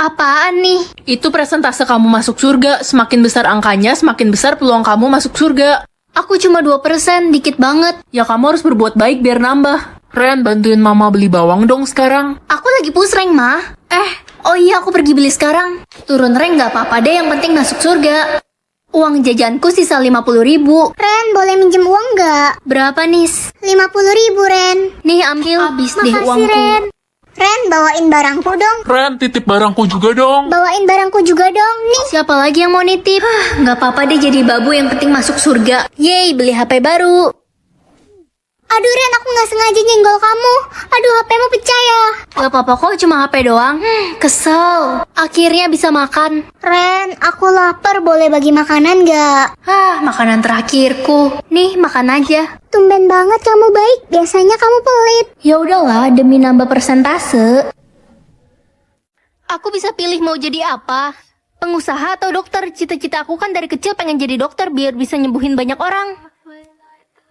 Apaan nih? Itu persentase kamu masuk surga. Semakin besar angkanya, semakin besar peluang kamu masuk surga. Aku cuma 2%, dikit banget. Ya kamu harus berbuat baik biar nambah. Ren, bantuin mama beli bawang dong sekarang. Aku lagi push rank, Ma. Oh iya, aku pergi beli sekarang. Turun rank gak apa-apa deh, yang penting masuk surga. Uang jajanku sisa 50.000. Ren, boleh minjem uang nggak? Berapa, Nis? 50.000, Ren. Nih, ambil. Habis deh Makasih, uangku. Ren. Ren, bawain barangku dong. Ren, titip barangku juga dong. Bawain barangku juga dong. Nih. Siapa lagi yang mau nitip? Gak apa-apa deh jadi babu, yang penting masuk surga. Yeay, beli HP baru. Aduh, Ren, aku nggak sengaja nyenggol kamu. Aduh, HP-mu pecah ya. Gak apa-apa kok, cuma HP doang. Kesel. Akhirnya bisa makan. Ren, aku lapar. Boleh bagi makanan nggak? Makanan terakhirku. Nih, makan aja. Tumben banget kamu baik. Biasanya kamu pelit. Ya udahlah, demi nambah persentase. Aku bisa pilih mau jadi apa? Pengusaha atau dokter? Cita-cita aku kan dari kecil pengen jadi dokter biar bisa nyembuhin banyak orang.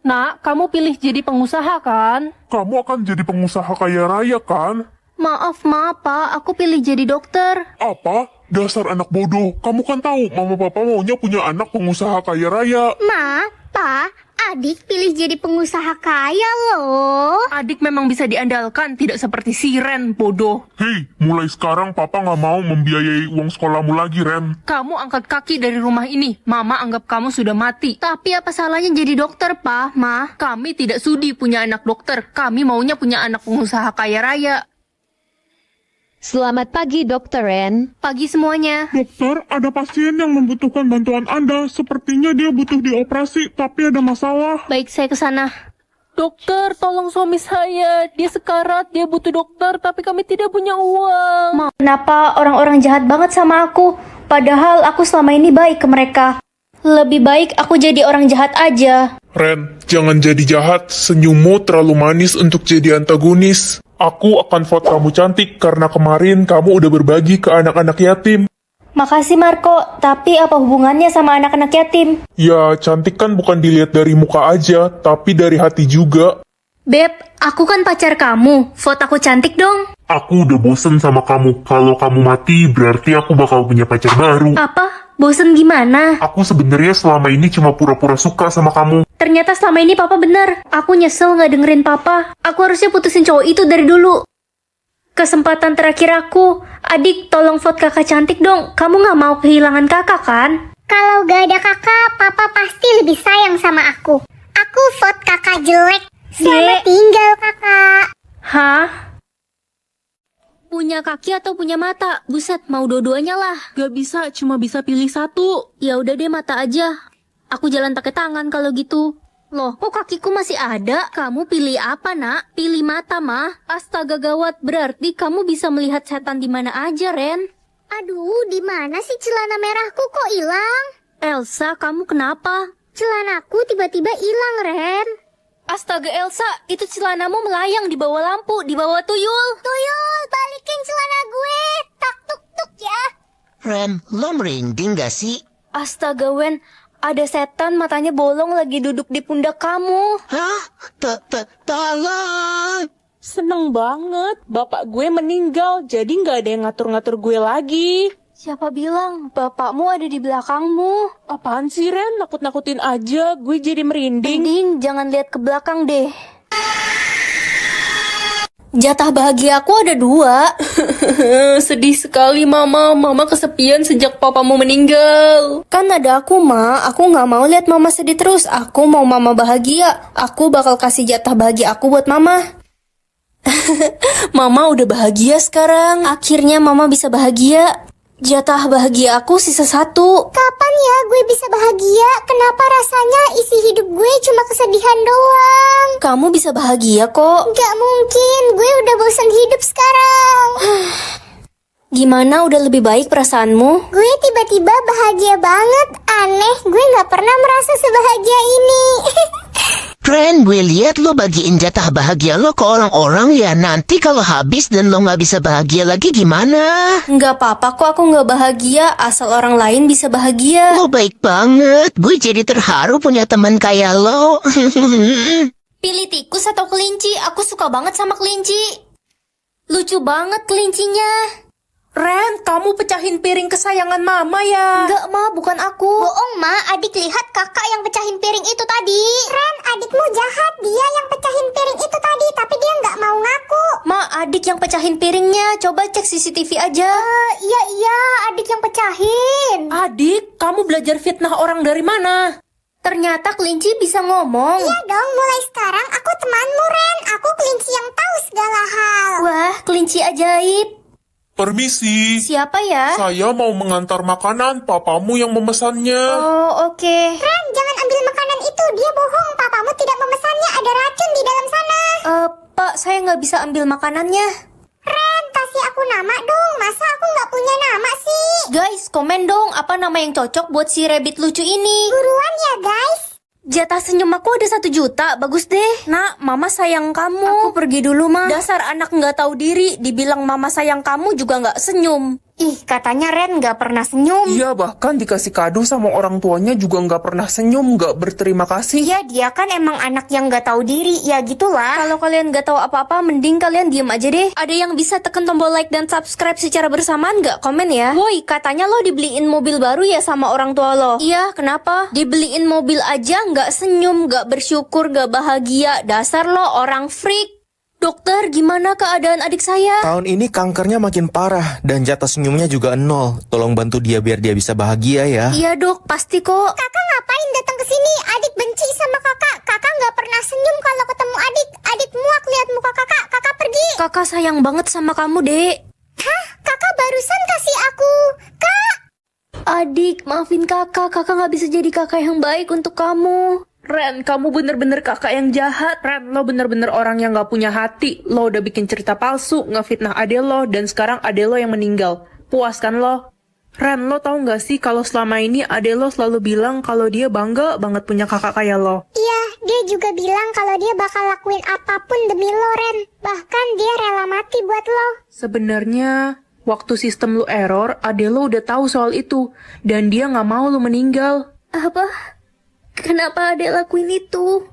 Nak, kamu pilih jadi pengusaha kan? Kamu akan jadi pengusaha kaya raya kan? Maaf, Pak. Aku pilih jadi dokter. Apa? Dasar anak bodoh. Kamu kan tahu mama papa maunya punya anak pengusaha kaya raya. Ma, Pa, adik pilih jadi pengusaha kaya loh. Adik memang bisa diandalkan, tidak seperti si Ren, bodoh. Hei, mulai sekarang papa nggak mau membiayai uang sekolahmu lagi, Ren. Kamu angkat kaki dari rumah ini. Mama anggap kamu sudah mati. Tapi apa salahnya jadi dokter, Pa, Ma? Kami tidak sudi punya anak dokter. Kami maunya punya anak pengusaha kaya raya. Selamat pagi, Dr. Ren. Pagi semuanya. Dokter, ada pasien yang membutuhkan bantuan Anda. Sepertinya dia butuh dioperasi, tapi ada masalah. Baik, saya ke sana. Dokter, tolong suami saya. Dia sekarat, dia butuh dokter, tapi kami tidak punya uang. Kenapa orang-orang jahat banget sama aku? Padahal aku selama ini baik ke mereka. Lebih baik aku jadi orang jahat aja. Ren, jangan jadi jahat. Senyummu terlalu manis untuk jadi antagonis. Aku akan vote kamu cantik karena kemarin kamu udah berbagi ke anak-anak yatim. Makasih, Marco. Tapi apa hubungannya sama anak-anak yatim? Ya, cantik kan bukan dilihat dari muka aja, tapi dari hati juga. Beb, aku kan pacar kamu. Vote aku cantik dong. Aku udah bosen sama kamu. Kalau kamu mati, berarti aku bakal punya pacar baru. Apa? Bosen gimana? Aku sebenarnya selama ini cuma pura-pura suka sama kamu. Ternyata selama ini papa benar. Aku nyesel gak dengerin papa. Aku harusnya putusin cowok itu dari dulu. Kesempatan terakhir aku. Adik, tolong vote kakak cantik dong. Kamu gak mau kehilangan kakak kan? Kalau gak ada kakak, papa pasti lebih sayang sama aku. Aku vote kakak jelek. Selamat tinggal, kakak. Hah? Punya kaki atau punya mata? Buset, mau dua-duanya lah. Gak bisa, cuma bisa pilih satu. Ya udah deh, mata aja. Aku jalan pakai tangan kalau gitu. Loh, kok kakiku masih ada? Kamu pilih apa, Nak? Pilih mata, mah. Astaga gawat, berarti kamu bisa melihat setan di mana aja, Ren. Aduh, di mana sih celana merahku kok hilang? Elsa, kamu kenapa? Celanaku tiba-tiba hilang, Ren. Astaga Elsa, itu celanamu melayang di bawah lampu, di bawah tuyul. Tuyul, balikin celana gue. Tak tuk tuk ya. Ren, lo merinding gak sih? Astaga Wen, ada setan matanya bolong lagi duduk di pundak kamu. Hah? Tolong! Seneng banget. Bapak gue meninggal, jadi nggak ada yang ngatur-ngatur gue lagi. Siapa bilang bapakmu ada di belakangmu? Apaan sih, Ren? Nakut-nakutin aja. Gue jadi merinding. Mending jangan lihat ke belakang deh. Jatah bahagia aku ada 2. Sedih sekali, Mama. Mama kesepian sejak papamu meninggal. Kan ada aku, Ma. Aku nggak mau lihat Mama sedih terus. Aku mau Mama bahagia. Aku bakal kasih jatah bahagia aku buat Mama. Mama udah bahagia sekarang. Akhirnya Mama bisa bahagia. Jatah bahagia aku sisa 1. Kapan ya gue bisa bahagia? Kenapa rasanya isi hidup gue cuma kesedihan doang? Kamu bisa bahagia kok. Gak mungkin, gue udah bosan hidup sekarang. Gimana, udah lebih baik perasaanmu? Gue tiba-tiba bahagia banget. Aneh, gue gak pernah merasa sebahagia ini. Ren, gue lihat lo bagiin jatah bahagia lo ke orang-orang ya. Nanti kalau habis dan lo gak bisa bahagia lagi gimana? Nggak apa-apa kok, aku nggak bahagia. Asal orang lain bisa bahagia. Lo baik banget. Gue jadi terharu punya teman kayak lo. Pilih tikus atau kelinci? Aku suka banget sama kelinci. Lucu banget kelincinya. Ren, kamu pecahin piring kesayangan mama ya? Enggak, Ma, bukan aku. Bohong, Ma. Adik lihat kakak yang pecahin piring itu tadi. Ren, adikmu jahat. Dia yang pecahin piring itu tadi, tapi dia nggak mau ngaku. Ma, adik yang pecahin piringnya. Coba cek CCTV aja. Iya, adik yang pecahin. Adik, kamu belajar fitnah orang dari mana? Ternyata kelinci bisa ngomong. Iya dong, mulai sekarang aku temanmu, Ren. Aku kelinci yang tahu segala hal. Wah, kelinci ajaib. Permisi. Siapa ya? Saya mau mengantar makanan, papamu yang memesannya. Oh, oke. Ren, jangan ambil makanan itu. Dia bohong. Papamu tidak memesannya. Ada racun di dalam sana. Pak, saya nggak bisa ambil makanannya. Ren, kasih aku nama dong. Masa aku nggak punya nama sih? Guys, komen dong apa nama yang cocok buat si rabbit lucu ini. Buruan ya, guys. Jatah senyum aku ada 1 juta, bagus deh. Nak, mama sayang kamu. Aku pergi dulu, Ma. Dasar anak nggak tahu diri, dibilang mama sayang kamu juga nggak senyum. Ih, katanya Ren nggak pernah senyum. Iya, bahkan dikasih kado sama orang tuanya juga nggak pernah senyum, nggak berterima kasih. Ya, dia kan emang anak yang nggak tahu diri, ya gitulah. Kalau kalian nggak tahu apa-apa, mending kalian diem aja deh. Ada yang bisa tekan tombol like dan subscribe secara bersamaan nggak? Komen ya. Woi, katanya lo dibeliin mobil baru ya sama orang tua lo? Iya, kenapa? Dibeliin mobil aja nggak senyum, nggak bersyukur, nggak bahagia. Dasar lo orang freak. Dokter, gimana keadaan adik saya? Tahun ini kankernya makin parah dan jatah senyumnya juga 0. Tolong bantu dia biar dia bisa bahagia ya. Iya dok, pasti kok. Kakak ngapain datang ke sini? Adik benci sama kakak. Kakak nggak pernah senyum kalau ketemu adik. Adik muak lihat muka kakak. Kakak pergi. Kakak sayang banget sama kamu, Dek. Hah? Kakak barusan kasih aku. Kak! Adik, maafin kakak. Kakak nggak bisa jadi kakak yang baik untuk kamu. Ren, kamu bener-bener kakak yang jahat. Ren, lo bener-bener orang yang gak punya hati. Lo udah bikin cerita palsu, ngefitnah ade lo, dan sekarang ade lo yang meninggal. Puas kan lo? Ren, lo tau gak sih kalau selama ini ade lo selalu bilang kalau dia bangga banget punya kakak kayak lo. Iya, dia juga bilang kalau dia bakal lakuin apapun demi lo, Ren. Bahkan dia rela mati buat lo. Sebenarnya, waktu sistem lo error, ade lo udah tahu soal itu. Dan dia gak mau lo meninggal. Apa? Kenapa adek lakuin itu?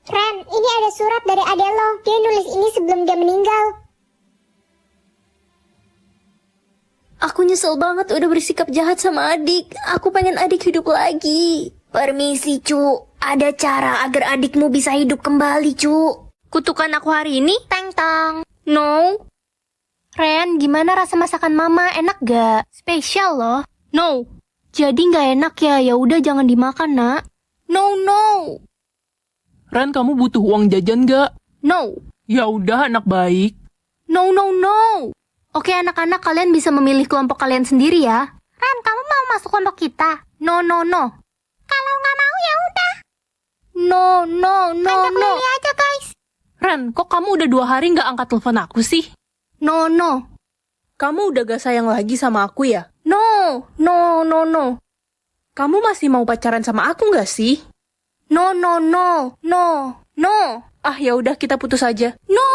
Ren, ini ada surat dari adek lo. Dia nulis ini sebelum dia meninggal. Aku nyesel banget udah bersikap jahat sama adik. Aku pengen adik hidup lagi. Permisi, Cu. Ada cara agar adikmu bisa hidup kembali, Cu. Kutukan aku hari ini? Teng-tang. No. Ren, gimana rasa masakan mama? Enak gak? Spesial loh. No. Jadi nggak enak ya? Ya udah jangan dimakan, Nak. No. Ren, kamu butuh uang jajan gak? No. Ya udah, anak baik. No. Oke, anak-anak, kalian bisa memilih kelompok kalian sendiri ya. Ren, kamu mau masuk kelompok kita? No. Kalau nggak mau ya udah. No. Ajak Lily aja, guys. Ren, kok kamu udah 2 hari gak angkat telepon aku sih? No. Kamu udah gak sayang lagi sama aku ya? No. Kamu masih mau pacaran sama aku gak sih? No. Ah, ya udah kita putus aja. No.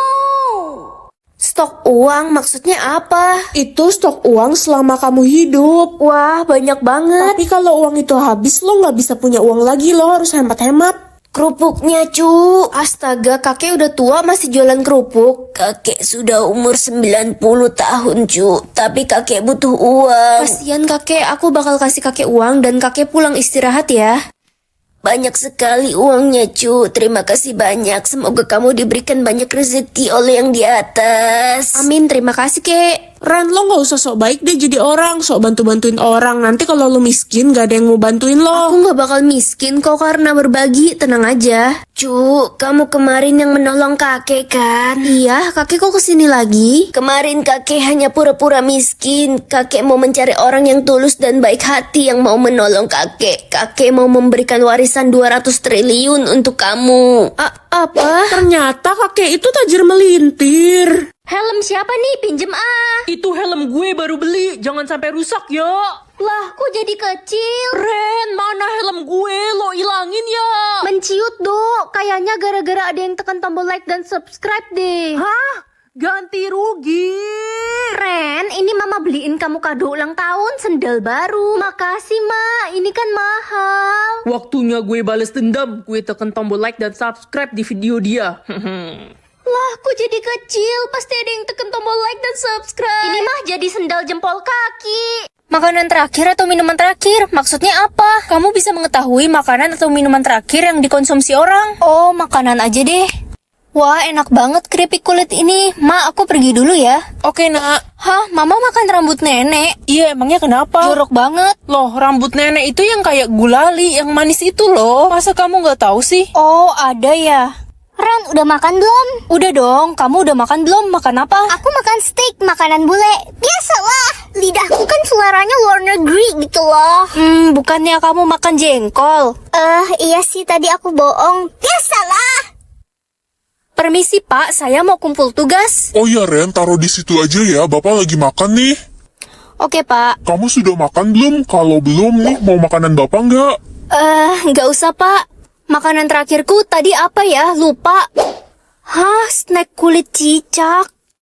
Stok uang maksudnya apa? Itu stok uang selama kamu hidup. Wah, banyak banget. Tapi kalau uang itu habis, lo nggak bisa punya uang lagi. Lo harus hemat-hemat. Kerupuknya, cu. Astaga, kakek udah tua masih jualan kerupuk. Kakek sudah umur 90 tahun, cu. Tapi kakek butuh uang. Kasian kakek, aku bakal kasih kakek uang dan kakek pulang istirahat ya. Banyak sekali uangnya, cu. Terima kasih banyak. Semoga kamu diberikan banyak rezeki oleh yang di atas. Amin, terima kasih, kek. Ren, lo nggak usah sok baik deh jadi orang. Sok bantu-bantuin orang. Nanti kalau lo miskin, gak ada yang mau bantuin lo. Aku nggak bakal miskin kok karena berbagi, tenang aja. Cu, kamu kemarin yang menolong kakek kan? Iya, kakek kok kesini lagi? Kemarin kakek hanya pura-pura miskin. Kakek mau mencari orang yang tulus dan baik hati yang mau menolong kakek. Kakek mau memberikan warisan 200 triliun untuk kamu. Apa? Ternyata kakek itu tajir melintir. Helm siapa nih? Pinjem ah. Itu helm gue baru beli, jangan sampai rusak ya. Lah, kok jadi kecil? Ren, mana helm gue? Lo ilangin ya. Menciut, Dok. Kayaknya gara-gara ada yang tekan tombol like dan subscribe deh. Hah? Ganti rugi. Ren, ini mama beliin kamu kado ulang tahun sendal baru. Makasih, Ma. Ini kan mahal. Waktunya gue bales dendam. Gue tekan tombol like dan subscribe di video dia. Lah, kok jadi kecil? Pasti ada yang tekan tombol like dan subscribe. Ini mah jadi sendal jempol kaki. Makanan terakhir atau minuman terakhir? Maksudnya apa? Kamu bisa mengetahui makanan atau minuman terakhir yang dikonsumsi orang? Oh, makanan aja deh. Wah, enak banget keripik kulit ini. Ma, aku pergi dulu ya. Oke, Nak. Hah, Mama makan rambut nenek? Iya, emangnya kenapa? Jorok banget. Loh, rambut nenek itu yang kayak gulali, yang manis itu loh. Masa kamu nggak tahu sih? Oh, ada ya. Ren, udah makan belum? Udah dong, kamu udah makan belum? Makan apa? Aku makan steak, makanan bule. Biasalah, lidahku kan seleranya luar negeri gitu loh. Bukannya kamu makan jengkol? Iya sih, tadi aku bohong. Biasalah. Permisi Pak, saya mau kumpul tugas. Oh ya Ren, taruh di situ aja ya, Bapak lagi makan nih. Oke Pak. Kamu sudah makan belum? Kalau belum nih, mau makanan Bapak nggak? Nggak usah Pak. Makanan terakhirku tadi apa ya? Lupa. Hah, snack kulit cicak.